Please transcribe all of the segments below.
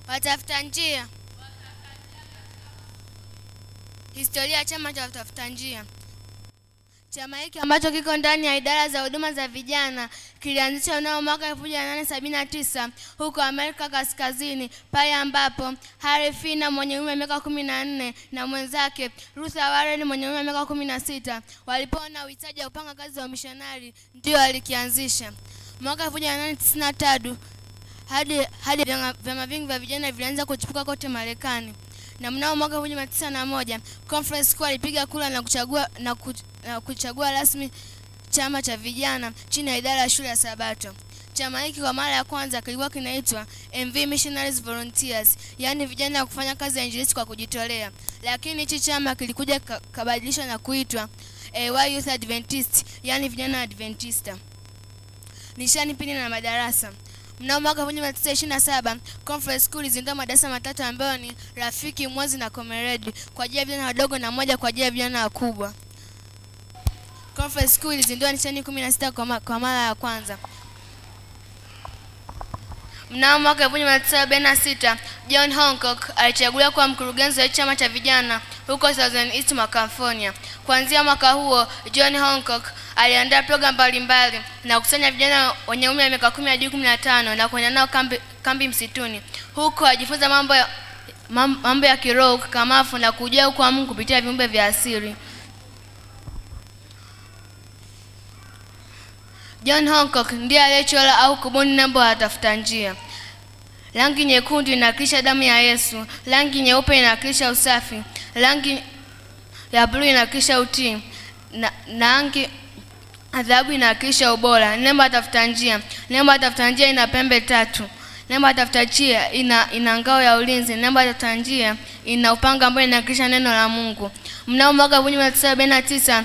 Watafuta njia. Historia ya chama cha watafuta njia. Chama hiki ambacho kiko ndani ya idara za huduma za vijana kilianzishwa mnamo mwaka 1879 huko Amerika Kaskazini, pale ambapo Harry Fina mwenye umri wa miaka 14 na mwenzake Luther Warren mwenye umri wa miaka 16 walipoona uhitaji wa kupanga kazi za missionary ndio walikianzisha. Mwaka 1893 hadi vyama vingi vya vijana vilianza kuchipuka kote Marekani. Na mnamo mwaka 1901 conference kuu ilipiga kura na kuchagua rasmi chama cha vijana chini ya idara ya shule ya Sabato. Chama hiki kwa mara ya kwanza kilikuwa kinaitwa MV Missionaries Volunteers, yani vijana wa kufanya kazi ya injilisti kwa kujitolea. Lakini hichi chama kilikuja kabadilishwa na kuitwa AY Youth Adventist, yani vijana Adventista. Nishani, pini na madarasa. Mnamo mwaka 1927 conference kuu ilizindua madarasa matatu ambayo ni Rafiki, Mwezi na Comrade kwa ajili ya vijana wadogo na moja kwa ajili ya vijana wakubwa. Conference kuu ilizindua nishani 16 kwa mara ya kwanza. Mnamo mwaka 1976 John Hancock alichaguliwa kuwa mkurugenzi wa chama cha vijana huko Southern East California. Kuanzia mwaka huo John Hancock aliandaa programu mbalimbali na kukusanya vijana wenye umri wa miaka 10 hadi 15 na kwenda nao kambi msituni. Huko ajifunza mambo ya kiroho, kamafu na kujua kwa Mungu kupitia viumbe vya asili. John Hancock ndiye aliyechora au kubuni nembo ya watafuta njia. Rangi nyekundu inawakilisha damu ya Yesu, rangi nyeupe inawakilisha usafi, rangi ya blue inawakilisha utii, na rangi dhahabu inawakilisha ubora. Nembo ya watafuta njia. Nembo ya watafuta njia ina pembe tatu. Nembo ya watafuta njia ina ngao ya ulinzi. Nembo ya watafuta njia ina upanga ambao inawakilisha neno la Mungu. Mnamo mwaka 1979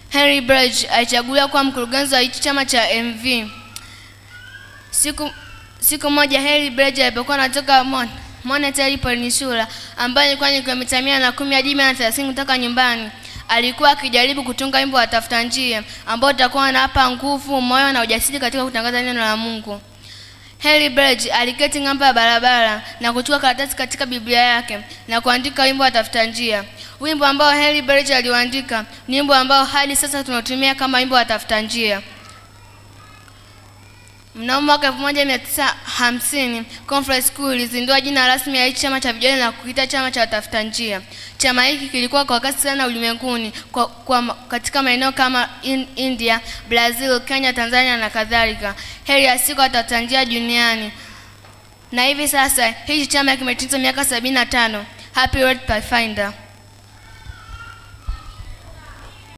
Henry Bridge alichaguliwa kuwa mkurugenzi wa chama cha MV. Siku moja Henry Bridge alipokuwa anatoka Monterey Peninsula, ambayo ilikuwa ni kilomita 110 hadi 130 kutoka nyumbani, alikuwa akijaribu kutunga wimbo wa watafuta njia ambao utakuwa hapa nguvu, moyo na ujasiri katika kutangaza neno la Mungu. Henry Bridge aliketi ng'ambo ya barabara na kuchukua karatasi katika Biblia yake na kuandika wimbo wa watafuta njia. Wimbo ambao Henry Bridge aliandika ni wimbo ambao hadi sasa tunatumia kama wimbo wa watafuta njia. Mnamo mwaka 1950 conference kuu ilizindua jina rasmi ya chama cha vijana na kukiita chama cha watafuta njia. Chama hiki kilikuwa kwa kasi sana ulimwenguni katika maeneo kama India, Brazil, Kenya, Tanzania na kadhalika. Heri ya siku watafuta njia duniani. Na hivi sasa hichi chama kimetimiza miaka 75. Happy Road Pathfinder.